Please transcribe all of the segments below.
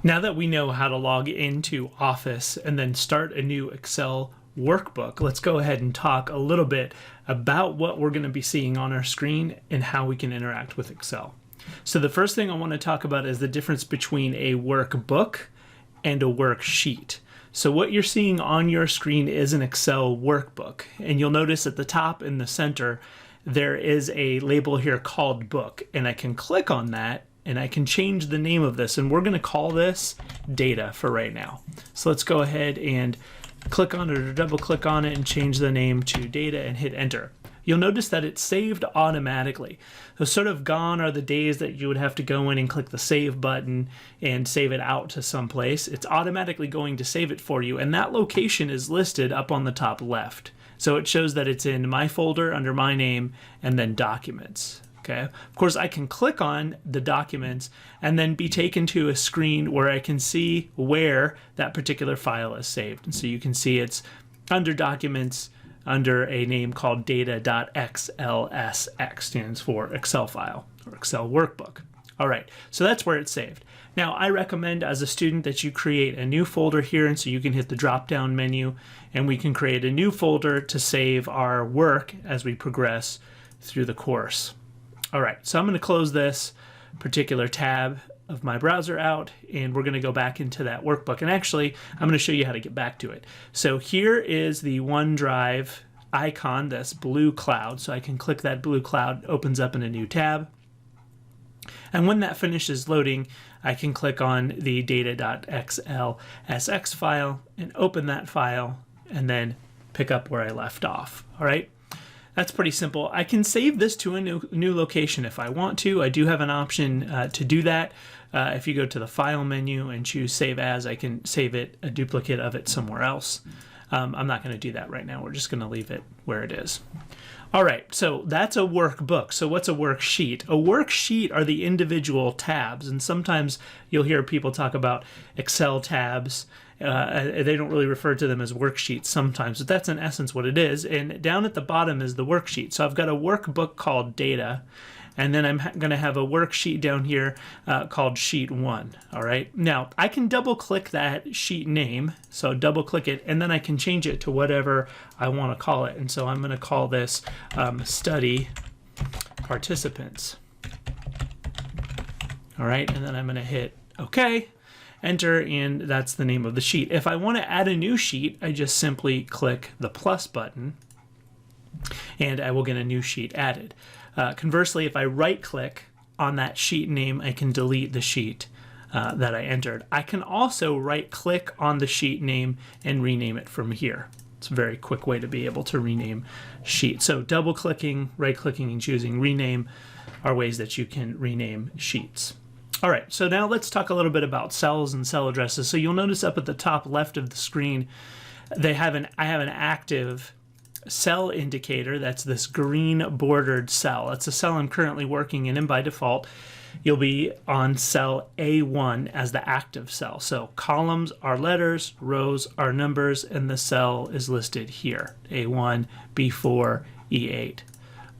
Now that we know how to log into Office and then start a new Excel workbook, let's go ahead and talk a little bit about what we're going to be seeing on our screen and how we can interact with Excel. So the first thing I want to talk about is the difference between a workbook and a worksheet. So what you're seeing on your screen is an Excel workbook, and you'll notice at the top in the center there is a label here called Book, and I can click on that and I can change the name of this, and we're going to call this Data for right now. So let's go ahead and click on it or double click on it and change the name to Data and hit Enter. You'll notice that it's saved automatically. So sort of gone are the days that you would have to go in and click the Save button and save it out to someplace. It's automatically going to save it for you, and that location is listed up on the top left. So it shows that it's in my folder under my name and then Documents. Okay. Of course, I can click on the documents and then be taken to a screen where I can see where that particular file is saved. And so you can see it's under Documents under a name called data.xlsx, stands for Excel file or Excel workbook. All right, so that's where it's saved. Now, I recommend as a student that you create a new folder here, and so you can hit the drop-down menu and we can create a new folder to save our work as we progress through the course. All right, so I'm going to close this particular tab of my browser out, and we're going to go back into that workbook. And actually, I'm going to show you how to get back to it. So here is the OneDrive icon, this blue cloud. So I can click that blue cloud, opens up in a new tab. And when that finishes loading, I can click on the data.xlsx file and open that file and then pick up where I left off. All right. That's pretty simple. I can save this to a new location if I want to. I do have an option to do that. If you go to the File menu and choose Save As, I can save it, a duplicate of it somewhere else. I'm not going to do that right now. We're just going to leave it where it is. All right, so that's a workbook. So what's a worksheet? A worksheet are the individual tabs, and sometimes you'll hear people talk about Excel tabs. They don't really refer to them as worksheets sometimes, but that's in essence what it is. And down at the bottom is the worksheet. So I've got a workbook called Data, and then I'm going to have a worksheet down here called Sheet 1. All right. Now, I can double click that sheet name. So double click it, and then I can change it to whatever I want to call it. And so I'm going to call this Study Participants. All right. And then I'm going to hit OK. Enter, and that's the name of the sheet. If I want to add a new sheet, I just simply click the plus button and I will get a new sheet added. Conversely, if I right click on that sheet name, I can delete the sheet that I entered. I can also right click on the sheet name and rename it from here. It's a very quick way to be able to rename sheets. So double clicking, right clicking, and choosing rename are ways that you can rename sheets. All right, so now let's talk a little bit about cells and cell addresses. So you'll notice up at the top left of the screen, I have an active cell indicator. That's this green bordered cell. That's a cell I'm currently working in, and by default, you'll be on cell A1 as the active cell. So columns are letters, rows are numbers, and the cell is listed here, A1, B4, E8.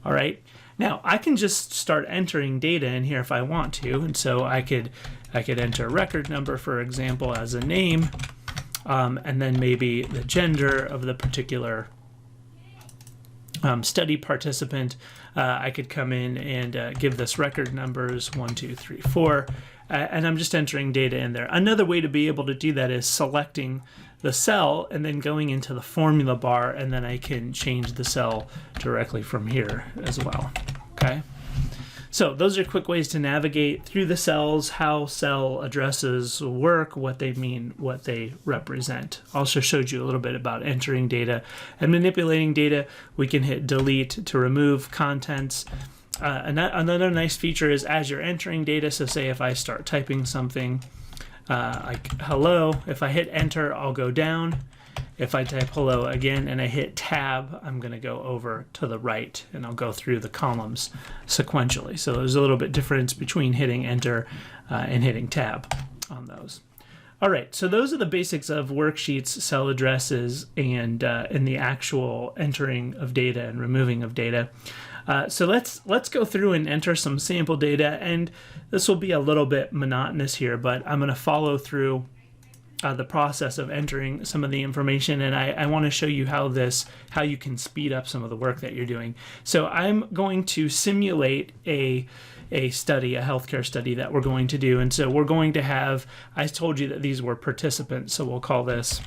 All right. Now, I can just start entering data in here if I want to, and so I could enter record number, for example, as a name, and then maybe the gender of the particular study participant. I could come in and give this record numbers 1, 2, 3, 4, and I'm just entering data in there. Another way to be able to do that is selecting the cell and then going into the formula bar, and then I can change the cell directly from here as well. Okay, so those are quick ways to navigate through the cells, how cell addresses work, what they mean, what they represent. Also showed you a little bit about entering data and manipulating data. We can hit delete to remove contents. Another nice feature is as you're entering data, so say if I start typing something like hello, if I hit enter, I'll go down. If I type hello again and I hit tab, I'm going to go over to the right and I'll go through the columns sequentially. So there's a little bit difference between hitting enter and hitting tab on those. All right, so those are the basics of worksheets, cell addresses, and in the actual entering of data and removing of data. So let's go through and enter some sample data, and this will be a little bit monotonous here, but I'm going to follow through the process of entering some of the information, and I want to show you how you can speed up some of the work that you're doing. So I'm going to simulate a study, a healthcare study that we're going to do, and so we're going to have, I told you that these were participants, so we'll call this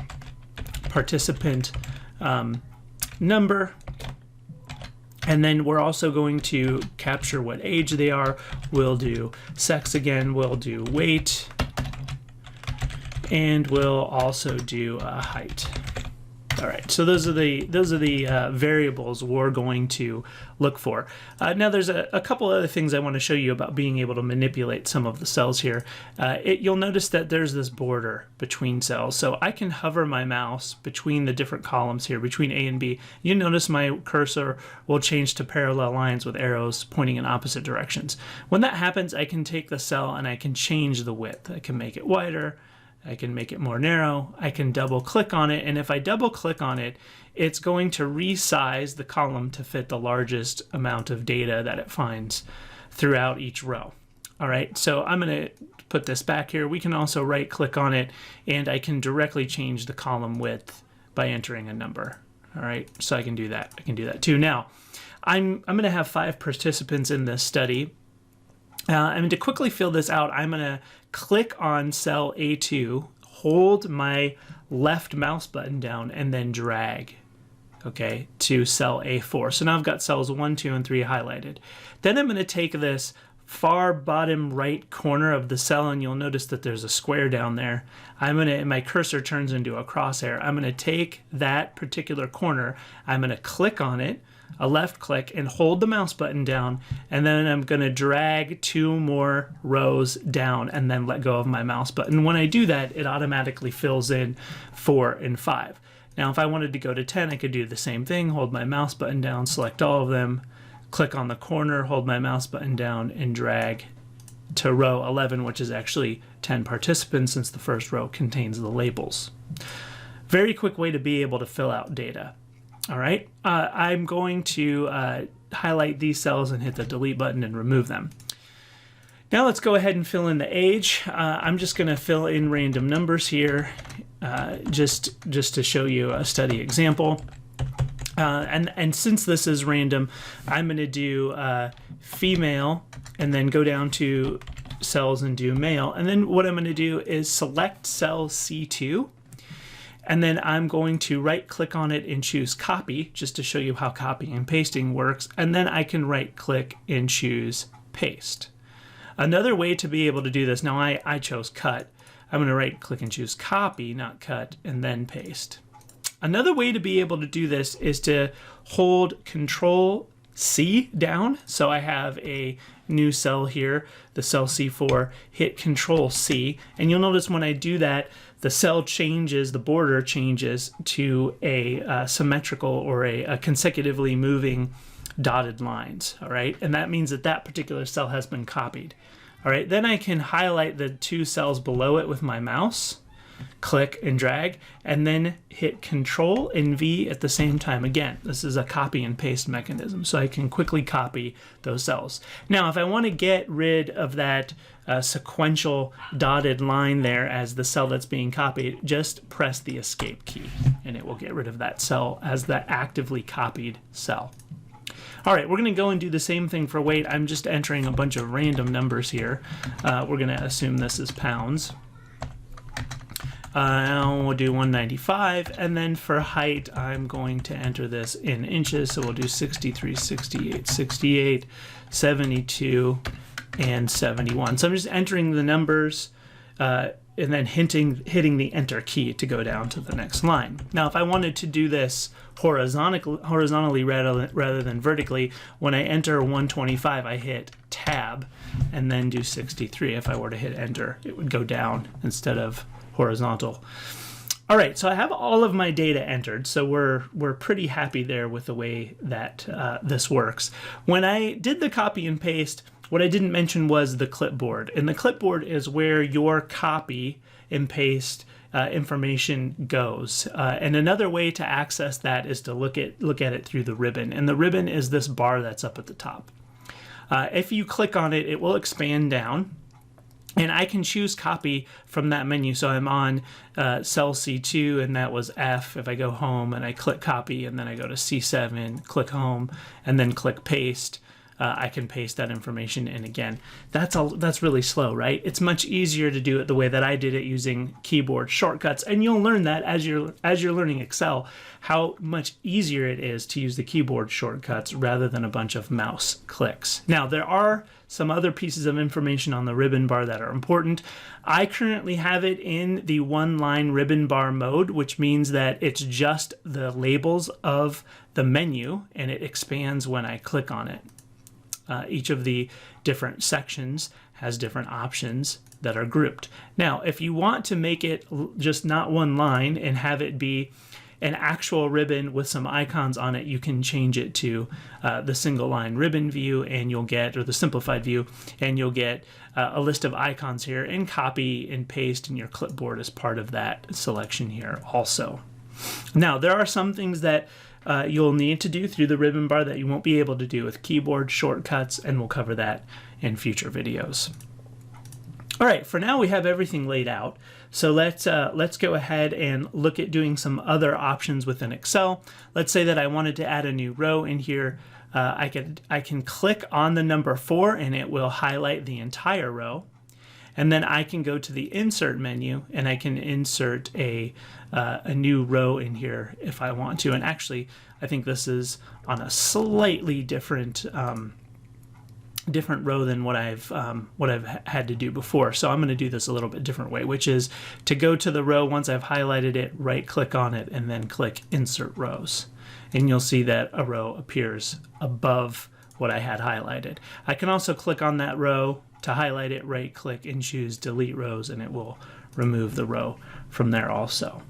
participant number. And then we're also going to capture what age they are. We'll do sex again, we'll do weight, and we'll also do height. All right, so those are the variables we're going to look for. Now there's a couple other things I want to show you about being able to manipulate some of the cells here. You'll notice that there's this border between cells. So I can hover my mouse between the different columns here, between A and B. You notice my cursor will change to parallel lines with arrows pointing in opposite directions. When that happens, I can take the cell and I can change the width. I can make it wider, I can make it more narrow, I can double click on it, and if I double click on it, it's going to resize the column to fit the largest amount of data that it finds throughout each row. All right, so I'm going to put this back here. We can also right click on it, and I can directly change the column width by entering a number. All right, so I can do that. I can do that too. Now, I'm going to have 5 participants in this study. And to quickly fill this out, I'm going to click on cell A2, hold my left mouse button down, and then drag, okay, to cell A4. So now I've got cells 1, 2, and 3 highlighted. Then I'm going to take this far bottom right corner of the cell, and you'll notice that there's a square down there. My cursor turns into a crosshair. I'm going to take that particular corner, I'm going to click on it, a left click, and hold the mouse button down, and then I'm going to drag 2 more rows down and then let go of my mouse button. When I do that, it automatically fills in 4 and 5. Now if I wanted to go to 10, I could do the same thing, hold my mouse button down, select all of them, click on the corner, hold my mouse button down, and drag to row 11, which is actually 10 participants since the first row contains the labels. Very quick way to be able to fill out data. All right, I'm going to highlight these cells and hit the delete button and remove them. Now let's go ahead and fill in the age. I'm just going to fill in random numbers here just to show you a study example. And since this is random, I'm going to do female and then go down to cells and do male. And then what I'm going to do is select cell C2. And then I'm going to right click on it and choose copy, just to show you how copying and pasting works. And then I can right click and choose paste. Another way to be able to do this, now I chose cut. I'm going to right click and choose copy, not cut, and then paste. Another way to be able to do this is to hold Control C down. So I have a new cell here, the cell C4, hit Control C, and you'll notice when I do that, the cell changes, the border changes to a symmetrical or a consecutively moving dotted lines, all right? And that means that that particular cell has been copied. All right, then I can highlight the 2 cells below it with my mouse, click and drag, and then hit Control and V at the same time. Again, this is a copy and paste mechanism, so I can quickly copy those cells. Now, if I want to get rid of that sequential dotted line there as the cell that's being copied, just press the Escape key, and it will get rid of that cell as the actively copied cell. All right, we're going to go and do the same thing for weight. I'm just entering a bunch of random numbers here. We're going to assume this is pounds. We'll do 195, and then for height, I'm going to enter this in inches, so we'll do 63, 68, 68, 72, and 71. So I'm just entering the numbers and then hitting the Enter key to go down to the next line. Now, if I wanted to do this horizontally rather than vertically, when I enter 125, I hit Tab and then do 63. If I were to hit Enter, it would go down instead of horizontal. All right, so I have all of my data entered, so we're pretty happy there with the way that this works. When I did the copy and paste, what I didn't mention was the clipboard, and the clipboard is where your copy and paste information goes. And another way to access that is to look at it through the ribbon. And the ribbon is this bar that's up at the top. If you click on it, it will expand down. And I can choose copy from that menu. So I'm on cell C2, and that was F. If I go home and I click copy, and then I go to C7, click home, and then click paste, I can paste that information in again. That's really slow, right? It's much easier to do it the way that I did it using keyboard shortcuts. And you'll learn that as you're learning Excel, how much easier it is to use the keyboard shortcuts rather than a bunch of mouse clicks. Now, there are some other pieces of information on the ribbon bar that are important. I currently have it in the one-line ribbon bar mode, which means that it's just the labels of the menu, and it expands when I click on it. Each of the different sections has different options that are grouped. Now, if you want to make it just not one line and have it be an actual ribbon with some icons on it, you can change it to the single line ribbon view, and you'll get, or the simplified view, and you'll get a list of icons here, and copy and paste in your clipboard as part of that selection here also. Now, there are some things that you'll need to do through the ribbon bar that you won't be able to do with keyboard shortcuts, and we'll cover that in future videos. All right, for now we have everything laid out. So let's go ahead and look at doing some other options within Excel. Let's say that I wanted to add a new row in here. I can click on the number 4, and it will highlight the entire row. And then I can go to the insert menu, and I can insert a new row in here if I want to. And actually, I think this is on a slightly different row than what I've had to do before. So I'm going to do this a little bit different way, which is to go to the row once I've highlighted it, right click on it, and then click Insert Rows. And you'll see that a row appears above what I had highlighted. I can also click on that row to highlight it, right click, and choose Delete Rows, and it will remove the row from there also.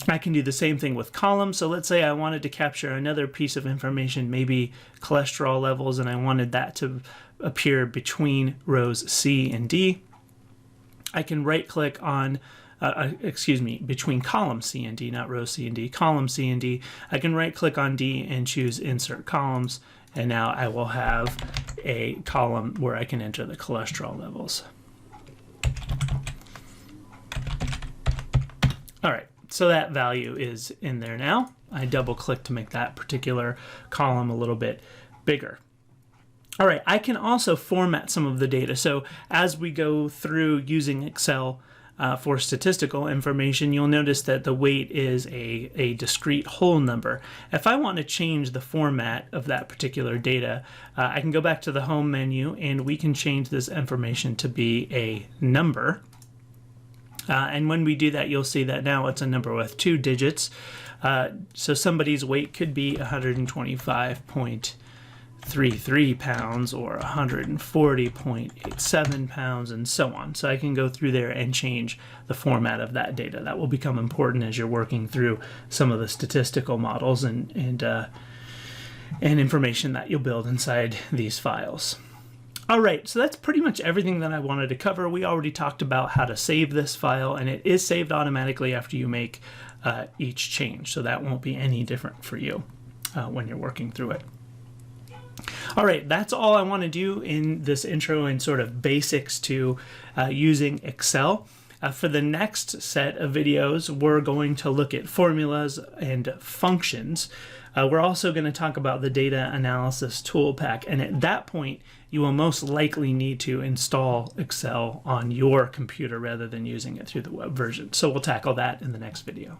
I can do the same thing with columns. So let's say I wanted to capture another piece of information, maybe cholesterol levels, and I wanted that to appear between rows C and D. I can right click on, between column C and D, not row C and D, column C and D. I can right click on D and choose Insert Columns, and now I will have a column where I can enter the cholesterol levels. All right, so that value is in there now. I double click to make that particular column a little bit bigger. All right, I can also format some of the data. So as we go through using Excel for statistical information, you'll notice that the weight is a discrete whole number. If I want to change the format of that particular data, I can go back to the home menu, and we can change this information to be a number. And when we do that, you'll see that now it's a number with 2 digits. So somebody's weight could be 125.33 pounds or 140.87 pounds, and so on. So I can go through there and change the format of that data. That will become important as you're working through some of the statistical models and information that you'll build inside these files. All right, so that's pretty much everything that I wanted to cover. We already talked about how to save this file, and it is saved automatically after you make each change. So that won't be any different for you when you're working through it. All right, that's all I want to do in this intro and sort of basics to using Excel. For the next set of videos, we're going to look at formulas and functions. We're also going to talk about the data analysis tool pack, and at that point, you will most likely need to install Excel on your computer rather than using it through the web version. So we'll tackle that in the next video.